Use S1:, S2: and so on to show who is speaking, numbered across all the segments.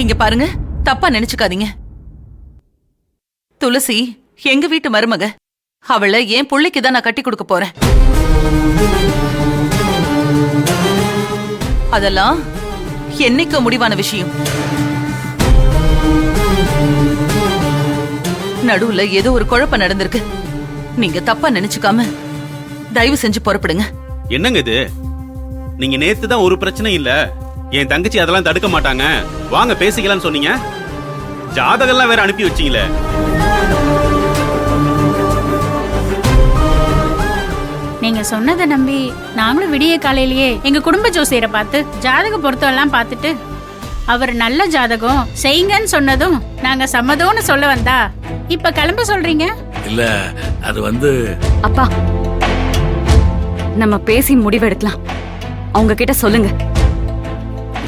S1: இங்க பாருங்க, தப்பா நினைச்சுக்காதீங்க. துளசி எங்க வீட்டு மருமக. அவளை என் புள்ளைக்கு தான் நான் கட்டி கொடுக்க போறேன். அதெல்லாம் என்னைக்கு முடிவான விஷயம். நடுவுல ஏதோ ஒரு குழப்பம் நடந்திருக்கு. நீங்க தப்பா நினைச்சுக்காம தயவு செஞ்சு புறப்படுங்க.
S2: என்னங்க இது? நீங்க நேத்து தான் ஒரு பிரச்சனை இல்ல, என் தங்கச்சி அதெல்லாம் தடுக்க மாட்டாங்க, வாங்க பேசிக்கலாம்னு சொன்னீங்க. ஜாதகம்லாம் வேற அனுப்பி வச்சீங்களே.
S3: நீங்க சொன்னதை நம்பி நாங்களும் விடிய காலையிலேயே எங்க குடும்ப ஜோசியரை பார்த்து ஜாதக பொருத்தம் எல்லாம் பார்த்துட்டு அவர் நல்ல ஜாதகம் செய்யுங்கன்னு சொன்னதும் நாங்க சம்மதம்னு சொல்ல வந்தா இப்ப கிளம்ப சொல்றீங்க?
S4: இல்ல, அது
S5: அப்பா, நம்ம பேசி முடிவெடுக்கலாம். அவங்க கிட்ட சொல்லுங்க.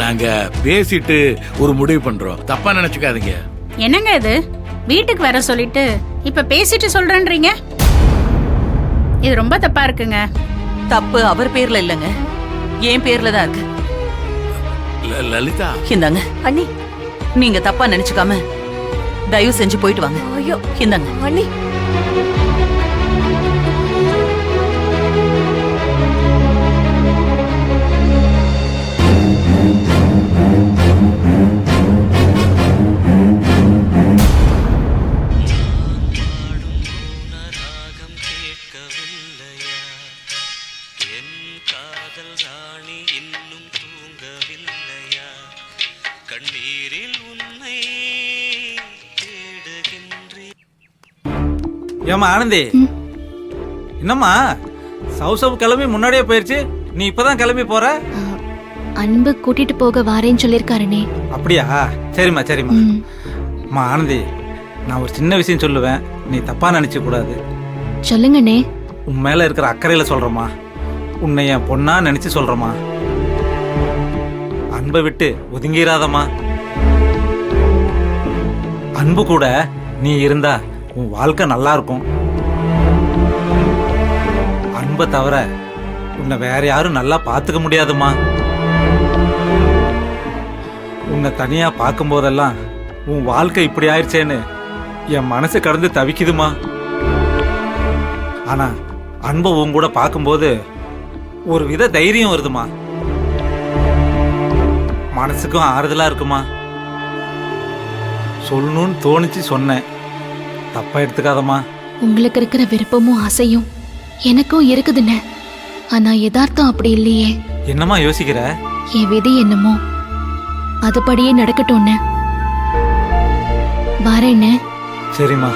S4: நாங்க பேசிட்டு ஒரு முடிவு பண்றோம், தப்பா நினைச்சுக்காதீங்க.
S3: என்னங்க இது, வீட்டுக்கு வர சொல்லிட்டு இப்ப பேசிட்டு சொல்றேன்றீங்க? இது ரொம்ப தப்பா இருக்குங்க.
S1: தப்பு அவர் பேர்ல இல்லங்க, என் பேர்ல தான் இருக்கு.
S4: லலிதா,
S1: இந்தாங்க
S5: அண்ணி,
S1: நீங்க தப்பா நினைச்சுக்காம தயவு செஞ்சு போயிட்டு வாங்க.
S5: ஐயோ
S1: இந்தாங்க
S5: அண்ணி.
S6: ஏமா ஆனந்தி, என்னம்மா சவுசவு கிளம்பி முன்னாடியே போயிருச்சு, நீ இப்பதான் கிளம்பி போற?
S7: அன்பு கூட்டிட்டு போக வாரேன்னு சொல்லிருக்காருனே.
S6: அப்படியா? சரிம்மா சரிம்மா. அம்மா ஆனந்தி, நான் ஒரு சின்ன விஷயம் சொல்லுவேன், நீ தப்பா நினைச்ச கூடாது.
S7: சொல்லுங்கண்ணே.
S6: உன் மேல இருக்கிற அக்கறையில சொல்றமா, உன்னை என் பொண்ணா நினைச்சு சொல்றமா. அன்பை விட்டு ஒதுங்கிராதம்மா. அன்பு கூட நீ இருந்தா உன் வாழ்க்கை நல்லா இருக்கும். அன்பை தவிர உன்னை வேற யாரும் நல்லா பார்த்துக்க முடியாதுமா. உன்னை தனியா பார்க்கும் போதெல்லாம் உன் வாழ்க்கை இப்படி ஆயிடுச்சேன்னு என் மனசு கடந்து தவிக்குதுமா. ஆனா அன்பை உன் கூட பார்க்கும்போது ஒரு வித தைரியம் வருதுமா, மனசுக்கும் ஆறுதலா இருக்குமா. சொல்லணும்னு தோணிச்சு சொன்னேன், தப்பா எடுத்துக்காதம்மா.
S7: உங்களுக்கு இருக்கிற விருப்பமும் ஆசையும் எனக்கும் இருக்குதுண்ணே. ஆனா யதார்த்தம் அப்படி இல்லையே.
S6: என்னம்மா யோசிக்கிற?
S7: என் விதி என்னமோ அதுபடியே நடக்கட்டும்ண்ணே. வாரேண்ணே.
S6: சரிம்மா.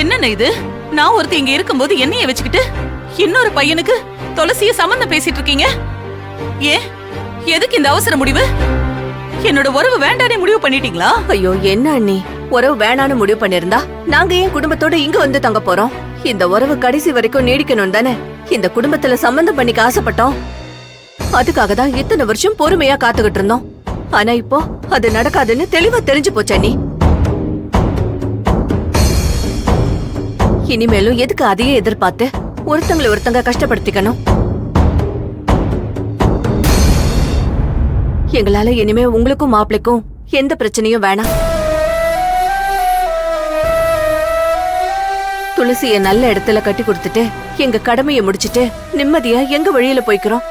S1: என்னன்னு இது? நான் ஒருத்தி இங்க இருக்கும்போது என்னைய வச்சுக்கிட்டு இன்னொரு பையனுக்கு துளசிய சம்பந்தம் பேசிட்டு இருக்கீங்க. ஏன், எதுக்கு இந்த அவசர முடிவு? என்னோட உறவு வேண்டானே முடிவு பண்ணிட்டீங்களா?
S5: ஐயோ என்ன அண்ணி, உறவு வேணான்னு முடிவு பண்ணிருந்தா நாங்க ஏன் குடும்பத்தோட இங்க வந்து தங்க போறோம்? இந்த உறவு கடைசி வரைக்கும் நீடிக்கணும் தானே இந்த குடும்பத்துல சம்பந்தம் பண்ணிக்க ஆசைப்பட்டோம். அதுக்காக தான் இத்தனை வருஷம் பொறுமையா காத்துக்கிட்டு இருந்தோம். ஆனா இப்போ அது நடக்காதுன்னு தெளிவா தெரிஞ்சு போச்சு அண்ணி. இனிமேலும் எதுக்கு அதையே எதிர்பார்த்து ஒருத்தங்களை ஒருத்தங்க கஷ்டப்படுத்திக்கணும்? எங்களால இனிமே உங்களுக்கும் மாப்பிளைக்கும் எந்த பிரச்சனையும் வேணாம். துளசிய நல்ல இடத்துல கட்டி கொடுத்துட்டு எங்க கடமையை முடிச்சிட்டு நிம்மதியா எங்க வழியில போய்க்கிறோம்.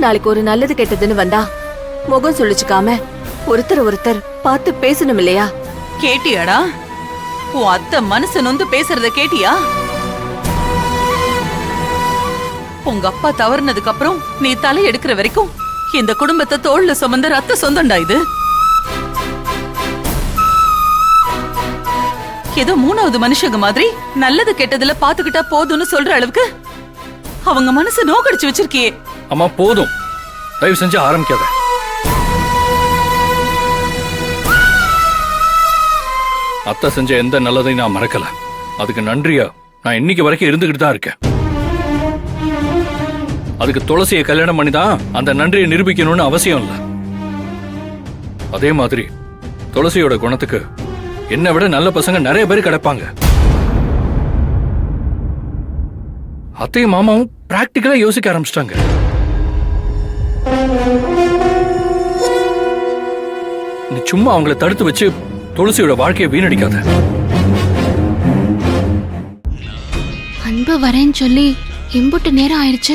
S5: நாளைக்கு ஒரு நல்லது கெட்டதுன்னு வந்தா முகம் சொல்லிச்சுக்காம ஒருத்தர் ஒருத்தர் பார்த்து பேசணும் இல்லையா?
S1: கேட்டியாடா? உன் அத்தை மனசு நொந்து பேசுறத கேட்டியா? உங்க அப்பா தவறுனதுக்கு அப்புறம் நீ தலை எடுக்கிற வரைக்கும் இந்த குடும்பத்தை தோள்ல சுமந்த ரத்த சொந்தண்டா இது. ஏதோ மூணாவது மனுஷங்க மாதிரி நல்லது கெட்டதுல பாத்துக்கிட்டா போதும்னு சொல்ற அளவுக்கு அவங்க மனசு நோக்கடிச்சு வச்சிருக்கியே.
S8: அம்மா போதும், தயவு செஞ்சு ஆரம்பிக்காத. அத்தை செஞ்ச எந்த நல்லதையும் நான் மறக்கல. அதுக்கு நன்றியா நான் இன்னைக்கு வரைக்கும் இருந்துகிட்டு தான் இருக்கேன். அதுக்கு துளசியை கல்யாணம் பண்ணி தான் அந்த நன்றியை நிரூபிக்கணும்னு அவசியம் இல்லை. அதே மாதிரி துளசியோட குணத்துக்கு என்னை விட நல்ல பசங்க நிறைய பேர் கிடைப்பாங்க. அத்தையும் மாமாவும் பிராக்டிக்கலா யோசிக்க ஆரம்பிச்சிட்டாங்க. நீ சும்மா அவங்கள தடுத்து வச்சு துளசியோட வாழ்க்கையை வீணடிக்காத.
S7: அன்பு வரேன்னு சொல்லி எம்புட்டு நேரம் ஆயிடுச்சு,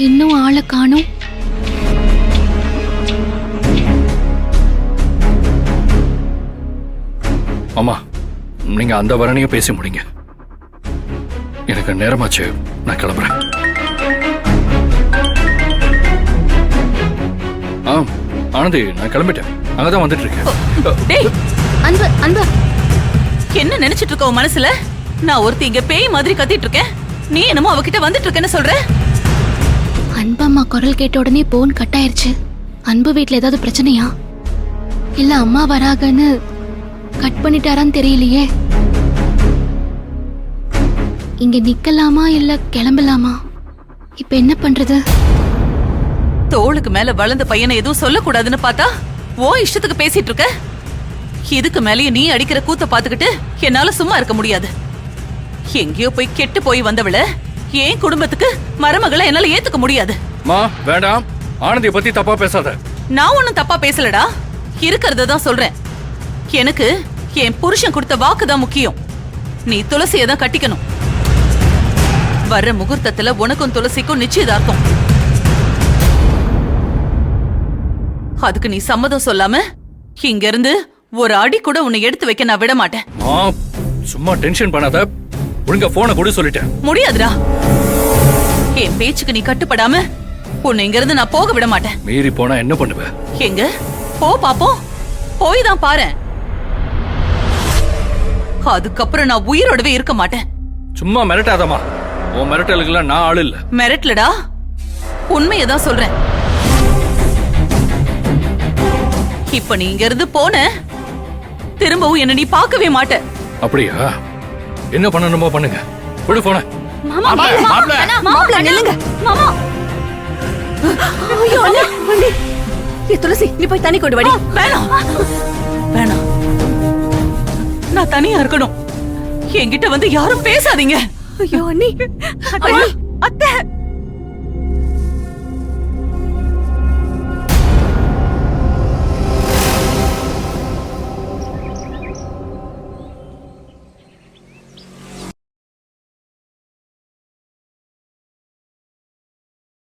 S7: இன்னும் ஆளை காணோம்.
S8: மாமா, நீங்க அந்த வரணையும் பேசி முடிங்க. எனக்கு நேரமாச்சு, நான் கிளம்புறேன். ஆனந்தி, நான் கிளம்பிட்டேன். அங்கதான் வந்துட்டு இருக்கேன்.
S1: டேய்,
S7: அன்பு அன்பு
S1: என்ன நினைச்சிட்டு இருக்க உன் மனசுல? நான் ஒருத்தி இங்க பேய் மாதிரி கத்திட்டு இருக்கேன், நீ என்னமோ அவகிட்ட வந்துட்டு இருக்கேன்னு சொல்ற?
S7: அன்பம்மா குரல் கேட்ட உடனே போன் கட் ஆயிருச்சு. அன்பு வீட்ல ஏதாவது பிரச்சனையா? இல்ல அம்மா வராகன்னு கட் பண்ணிட்டாரான்னு தெரியலையே. இங்க நிக்கலாமா இல்ல கிளம்பலாமா? இப்ப என்ன பண்றது?
S1: தோளுக்கு மேல வளர்ந்த பையனை எதுவும் சொல்லக்கூடாதுன்னு பார்த்தா ஓ இஷ்டத்துக்கு பேசிட்டு இருக்க. இதுக்கு மேலேயும் நீ அடிக்கிற கூத்த பாத்துக்கிட்டு என்னால சும்மா இருக்க முடியாது. எங்கேயோ போய் கெட்டு போய் வந்தவள ஏன் குடும்பத்துக்கு மருமகளை என்னால ஏத்துக்க முடியாது.
S8: மா, வேண்டாம். ஆனந்தியை பத்தி தப்பா பேசாத.
S1: நான் ஒண்ணும் தப்பா பேசலடா, இருக்கிறத தான் சொல்றேன். எனக்கு என் புருஷன் கொடுத்த வாக்கு தான் முக்கியம். நீ துளசியை தான் கட்டிக்கணும். வர்ற முகூர்த்தத்துல உனக்கும் துளசிக்கும் நிச்சயதார்த்தம். அதுக்கு நீ சம்மதம் சொல்லாம இங்க இருந்து ஒரு அடி கூட உன்னை எடுத்து வைக்க நான் விட மாட்டேன்.
S8: சும்மா டென்ஷன் பண்ணாத. ஒழுங்கா போனை கூட சொல்லிட்டேன்.
S1: முடியாதுடா. என் பேச்சுக்கு நீ கட்டுப்படாம உன்னை இங்க இருந்து நான் போக விட மாட்டேன்.
S8: மீறி போனா என்ன பண்ணுவ?
S1: எங்க போ பாப்போம். போய் தான் பாரு. அதுக்கப்புறம் நான் உயிரோடவே இருக்க மாட்டேன்.
S8: சும்மா மிரட்டாதமா. உன் மிரட்டலுக்குலாம் நான் ஆள் இல்ல.
S1: மிரட்டலடா, உண்மையதான் சொல்றேன். இப்ப நீ இங்க இருந்து போன திரும்பவும் என்ன நீ பார்க்கவே மாட்ட.
S8: அப்படியா? என்ன பண்ணணுமோ பண்ணுங்க. விடு போன.
S5: மாப்பிள்ள நில்லுங்க.
S1: மாமா,
S5: ஐயோ அண்ணே, அண்ணே. ஏ துளசி, நீ போய் தண்ணி கொண்டு வாடி.
S1: வேணாம் வேணாம், நான் தனியா இருக்கணும். என்கிட்ட வந்து யாரும் பேசாதீங்க.
S5: ஐயோ அண்ணி, அண்ணி